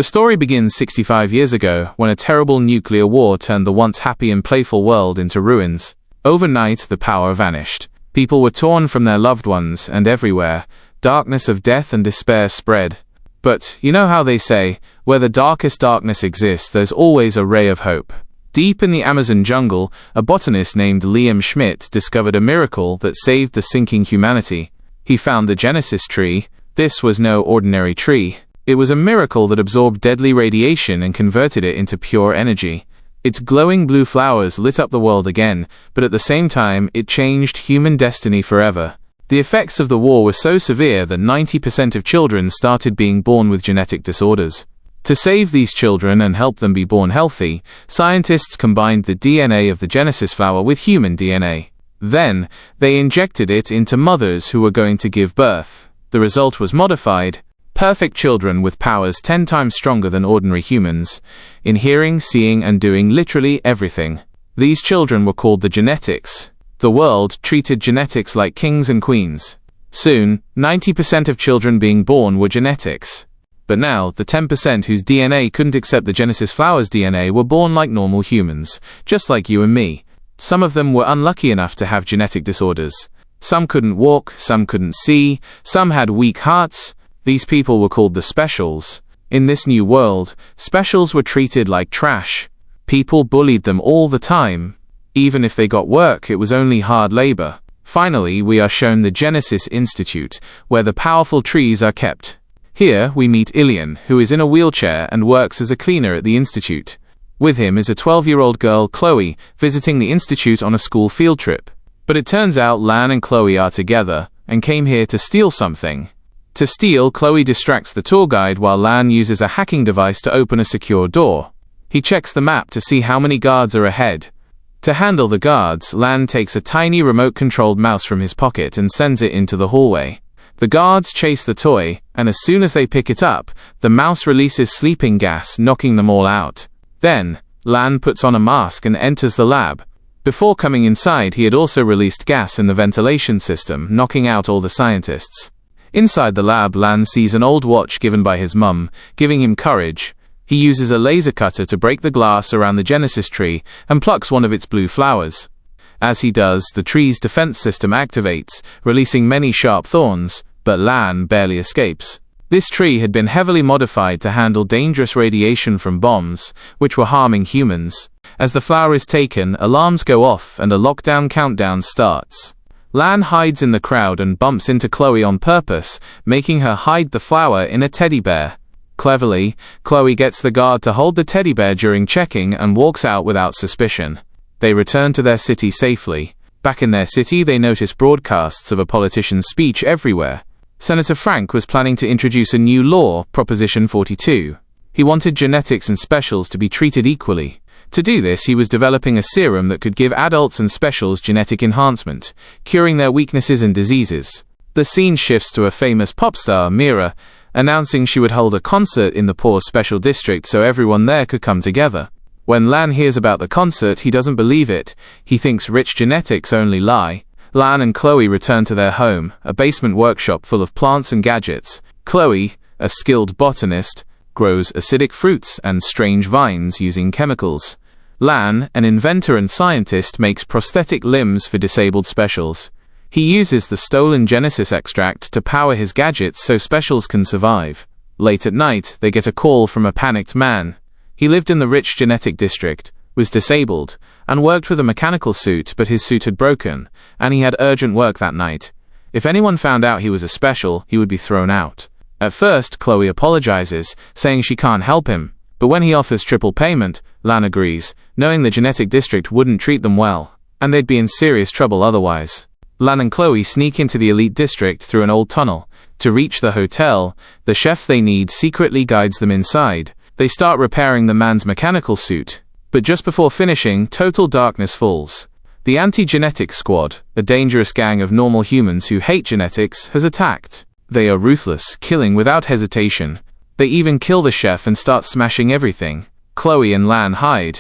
The story begins 65 years ago, when a terrible nuclear war turned the once happy and playful world into ruins. Overnight, the power vanished. People were torn from their loved ones, and everywhere, darkness of death and despair spread. But, you know how they say, where the darkest darkness exists, there's always a ray of hope. Deep in the Amazon jungle, a botanist named Liam Schmidt discovered a miracle that saved the sinking humanity. He found the Genesis tree. This was no ordinary tree. It was a miracle that absorbed deadly radiation and converted it into pure energy. Its glowing blue flowers lit up the world again, but at the same time, it changed human destiny forever. The effects of the war were so severe that 90% of children started being born with genetic disorders. To save these children and help them be born healthy, scientists combined the DNA of the Genesis flower with human DNA. Then, they injected it into mothers who were going to give birth. The result was modified, perfect children with powers 10 times stronger than ordinary humans, in hearing, seeing, and doing literally everything. These children were called the genetics. The world treated genetics like kings and queens. Soon, 90% of children being born were genetics. But now, the 10% whose DNA couldn't accept the Genesis flower's DNA were born like normal humans, just like you and me. Some of them were unlucky enough to have genetic disorders. Some couldn't walk, some couldn't see, some had weak hearts. These people were called the specials. In this new world, specials were treated like trash. People bullied them all the time. Even if they got work, it was only hard labor. Finally, we are shown the Genesis Institute, where the powerful trees are kept. Here, we meet Ilian, who is in a wheelchair and works as a cleaner at the institute. With him is a 12-year-old girl, Chloe, visiting the institute on a school field trip. But it turns out Lan and Chloe are together, and came here to steal something. To steal, Chloe distracts the tour guide while Lan uses a hacking device to open a secure door. He checks the map to see how many guards are ahead. To handle the guards, Lan takes a tiny remote-controlled mouse from his pocket and sends it into the hallway. The guards chase the toy, and as soon as they pick it up, the mouse releases sleeping gas, knocking them all out. Then, Lan puts on a mask and enters the lab. Before coming inside, he had also released gas in the ventilation system, knocking out all the scientists. Inside the lab, Lan sees an old watch given by his mum, giving him courage. He uses a laser cutter to break the glass around the Genesis tree and plucks one of its blue flowers. As he does, the tree's defense system activates, releasing many sharp thorns, but Lan barely escapes. This tree had been heavily modified to handle dangerous radiation from bombs, which were harming humans. As the flower is taken, alarms go off and a lockdown countdown starts. Lan hides in the crowd and bumps into Chloe on purpose, making her hide the flower in a teddy bear. Cleverly, Chloe gets the guard to hold the teddy bear during checking and walks out without suspicion. They return to their city safely. Back in their city, they notice broadcasts of a politician's speech everywhere. Senator Frank was planning to introduce a new law, Proposition 42. He wanted genetics and specials to be treated equally. To do this, he was developing a serum that could give adults and specials genetic enhancement, curing their weaknesses and diseases. The scene shifts to a famous pop star, Mira, announcing she would hold a concert in the poor special district so everyone there could come together. When Lan hears about the concert, he doesn't believe it. He thinks rich genetics only lie. Lan and Chloe return to their home, a basement workshop full of plants and gadgets. Chloe, a skilled botanist, grows acidic fruits and strange vines using chemicals. Lan, an inventor and scientist, makes prosthetic limbs for disabled specials. He uses the stolen Genesis extract to power his gadgets so specials can survive. Late at night, they get a call from a panicked man. He lived in the rich genetic district, was disabled, and worked with a mechanical suit, but his suit had broken, and he had urgent work that night. If anyone found out he was a special, he would be thrown out. At first, Chloe apologizes, saying she can't help him, but when he offers triple payment, Lan agrees, knowing the genetic district wouldn't treat them well, and they'd be in serious trouble otherwise. Lan and Chloe sneak into the elite district through an old tunnel. To reach the hotel, the chef they need secretly guides them inside. They start repairing the man's mechanical suit, but just before finishing, total darkness falls. The anti-genetic squad, a dangerous gang of normal humans who hate genetics, has attacked. They are ruthless, killing without hesitation. They even kill the chef and start smashing everything. Chloe and Lan hide,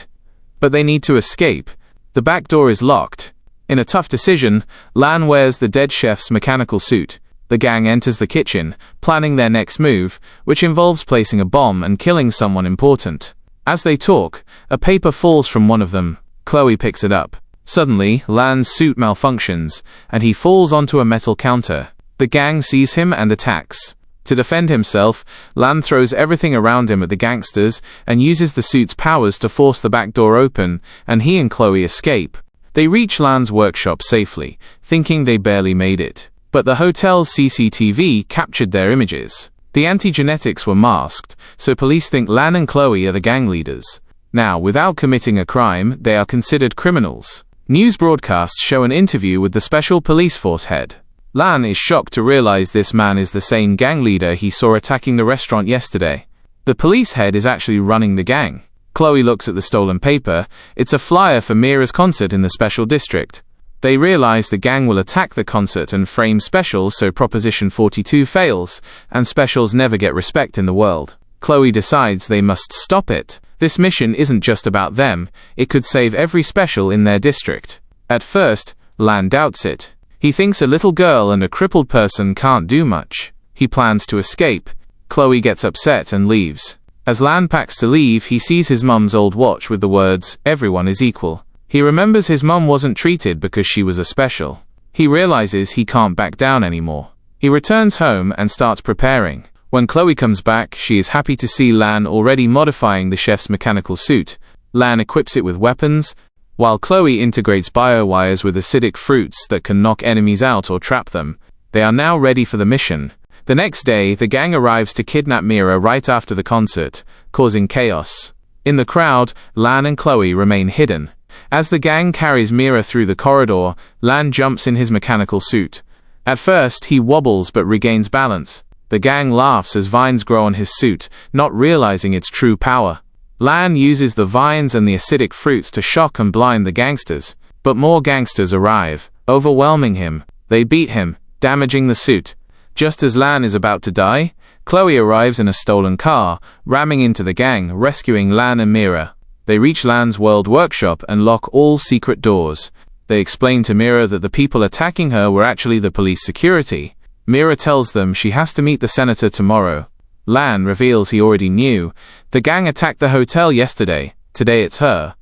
but they need to escape. The back door is locked. In a tough decision, Lan wears the dead chef's mechanical suit. The gang enters the kitchen, planning their next move, which involves placing a bomb and killing someone important. As they talk, a paper falls from one of them. Chloe picks it up. Suddenly, Lan's suit malfunctions, and he falls onto a metal counter. The gang sees him and attacks. To defend himself, Lan throws everything around him at the gangsters and uses the suit's powers to force the back door open, and he and Chloe escape. They reach Lan's workshop safely, thinking they barely made it. But the hotel's CCTV captured their images. The anti-genetics were masked, so police think Lan and Chloe are the gang leaders. Now, without committing a crime, they are considered criminals. News broadcasts show an interview with the Special Police Force head. Lan is shocked to realize this man is the same gang leader he saw attacking the restaurant yesterday. The police head is actually running the gang. Chloe looks at the stolen paper. It's a flyer for Mira's concert in the Special District. They realize the gang will attack the concert and frame Specials so Proposition 42 fails, and Specials never get respect in the world. Chloe decides they must stop it. This mission isn't just about them, it could save every Special in their district. At first, Lan doubts it. He thinks a little girl and a crippled person can't do much. He plans to escape. Chloe gets upset and leaves. As Lan packs to leave, he sees his mum's old watch with the words, "Everyone is equal." He remembers his mum wasn't treated because she was a special. He realizes he can't back down anymore. He returns home and starts preparing. When Chloe comes back, she is happy to see Lan already modifying the chef's mechanical suit. Lan equips it with weapons, while Chloe integrates biowires with acidic fruits that can knock enemies out or trap them. They are now ready for the mission. The next day, the gang arrives to kidnap Mira right after the concert, causing chaos. In the crowd, Lan and Chloe remain hidden. As the gang carries Mira through the corridor, Lan jumps in his mechanical suit. At first, he wobbles but regains balance. The gang laughs as vines grow on his suit, not realizing its true power. Lan uses the vines and the acidic fruits to shock and blind the gangsters. But more gangsters arrive, overwhelming him. They beat him, damaging the suit. Just as Lan is about to die, Chloe arrives in a stolen car, ramming into the gang, rescuing Lan and Mira. They reach Lan's world workshop and lock all secret doors. They explain to Mira that the people attacking her were actually the police security. Mira tells them she has to meet the senator tomorrow. Lan reveals he already knew. The gang attacked the hotel yesterday. Today it's her.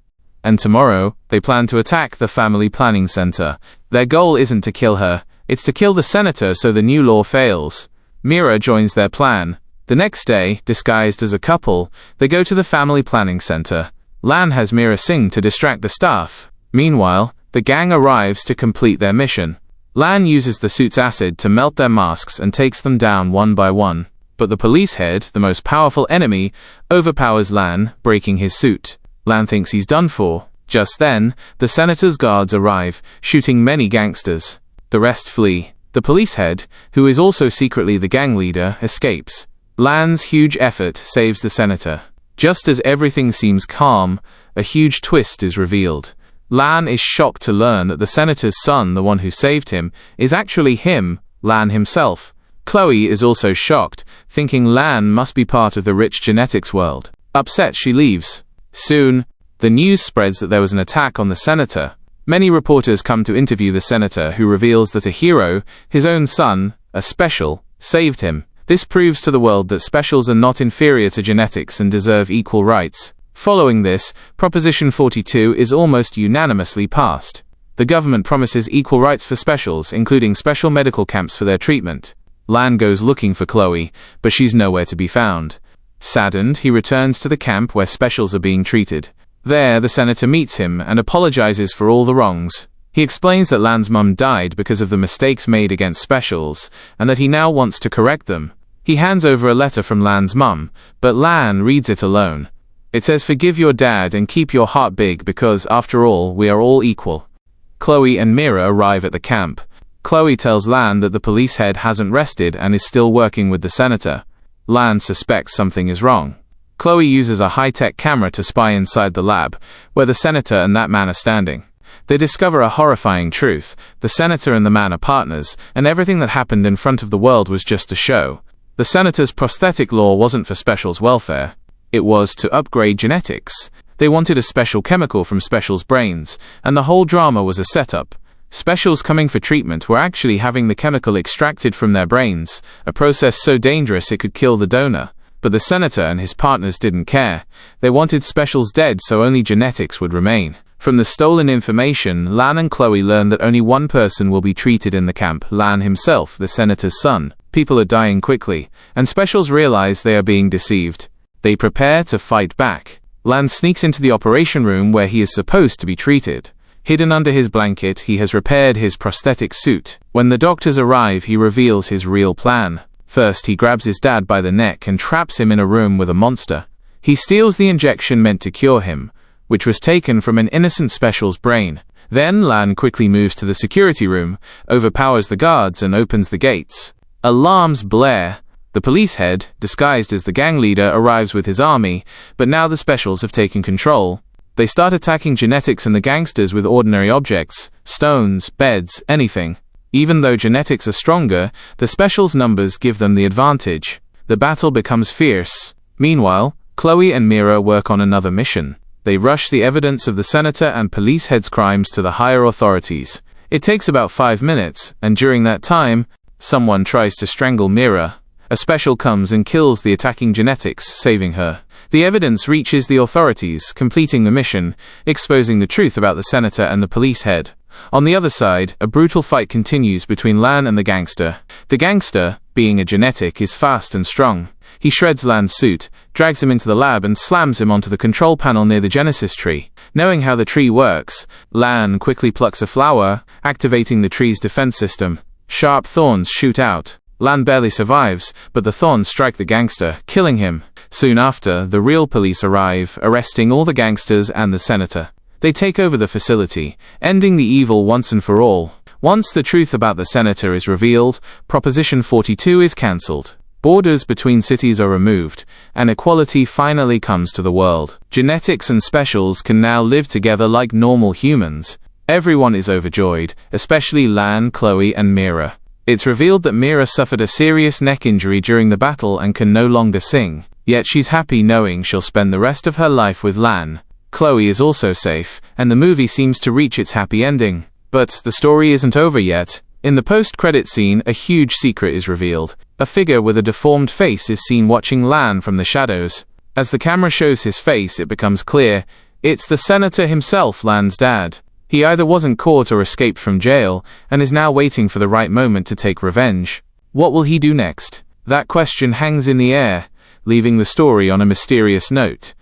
And tomorrow, they plan to attack the family planning center. Their goal isn't to kill her. It's to kill the senator so the new law fails. Mira joins their plan. The next day, disguised as a couple, they go to the family planning center. Lan has Mira sing to distract the staff. Meanwhile, the gang arrives to complete their mission. Lan uses the suit's acid to melt their masks and takes them down one by one. But the police head, the most powerful enemy, overpowers Lan, breaking his suit. Lan thinks he's done for. Just then, the senator's guards arrive, shooting many gangsters. The rest flee. The police head, who is also secretly the gang leader, escapes. Lan's huge effort saves the senator. Just as everything seems calm, a huge twist is revealed. Lan is shocked to learn that the senator's son, the one who saved him, is actually him, Lan himself. Chloe is also shocked, thinking Lan must be part of the rich genetics world. Upset, she leaves. Soon, the news spreads that there was an attack on the senator. Many reporters come to interview the senator, who reveals that a hero, his own son, a special, saved him. This proves to the world that specials are not inferior to genetics and deserve equal rights. Following this, Proposition 42 is almost unanimously passed. The government promises equal rights for specials, including special medical camps for their treatment. Lan goes looking for Chloe, but she's nowhere to be found. Saddened, he returns to the camp where specials are being treated. There, the senator meets him and apologizes for all the wrongs. He explains that Lan's mum died because of the mistakes made against specials, and that he now wants to correct them. He hands over a letter from Lan's mum, but Lan reads it alone. It says, "Forgive your dad and keep your heart big because, after all, we are all equal." Chloe and Mira arrive at the camp. Chloe tells Lan that the police head hasn't rested and is still working with the senator. Lan suspects something is wrong. Chloe uses a high-tech camera to spy inside the lab, where the senator and that man are standing. They discover a horrifying truth. The senator and the man are partners, and everything that happened in front of the world was just a show. The senator's prosthetic law wasn't for specials' welfare. It was to upgrade genetics. They wanted a special chemical from specials' brains, and the whole drama was a setup. Specials coming for treatment were actually having the chemical extracted from their brains, a process so dangerous it could kill the donor. But the senator and his partners didn't care. They wanted Specials dead so only genetics would remain. From the stolen information, Lan and Chloe learn that only one person will be treated in the camp, Lan himself, the senator's son. People are dying quickly, and Specials realize they are being deceived. They prepare to fight back. Lan sneaks into the operation room where he is supposed to be treated. Hidden under his blanket, he has repaired his prosthetic suit. When the doctors arrive, he reveals his real plan. First, he grabs his dad by the neck and traps him in a room with a monster. He steals the injection meant to cure him, which was taken from an innocent Special's brain. Then, Lan quickly moves to the security room, overpowers the guards, and opens the gates. Alarms blare. The police head, disguised as the gang leader, arrives with his army, but now the Specials have taken control. They start attacking genetics and the gangsters with ordinary objects, stones, beds, anything. Even though genetics are stronger, the Specials' numbers give them the advantage. The battle becomes fierce. Meanwhile, Chloe and Mira work on another mission. They rush the evidence of the senator and police head's crimes to the higher authorities. It takes about 5 minutes, and during that time, someone tries to strangle Mira. A Special comes and kills the attacking genetics, saving her. The evidence reaches the authorities, completing the mission, exposing the truth about the senator and the police head. On the other side, a brutal fight continues between Lan and the gangster. The gangster, being a genetic, is fast and strong. He shreds Lan's suit, drags him into the lab and slams him onto the control panel near the Genesis tree. Knowing how the tree works, Lan quickly plucks a flower, activating the tree's defense system. Sharp thorns shoot out. Lan barely survives, but the thorns strike the gangster, killing him. Soon after, the real police arrive, arresting all the gangsters and the senator. They take over the facility, ending the evil once and for all. Once the truth about the senator is revealed, Proposition 42 is cancelled. Borders between cities are removed, and equality finally comes to the world. Genetics and Specials can now live together like normal humans. Everyone is overjoyed, especially Lan, Chloe, and Mira. It's revealed that Mira suffered a serious neck injury during the battle and can no longer sing. Yet she's happy knowing she'll spend the rest of her life with Lan. Chloe is also safe, and the movie seems to reach its happy ending. But the story isn't over yet. In the post-credit scene, a huge secret is revealed. A figure with a deformed face is seen watching Lan from the shadows. As the camera shows his face, it becomes clear. It's the senator himself, Lan's dad. He either wasn't caught or escaped from jail, and is now waiting for the right moment to take revenge. What will he do next? That question hangs in the air, leaving the story on a mysterious note.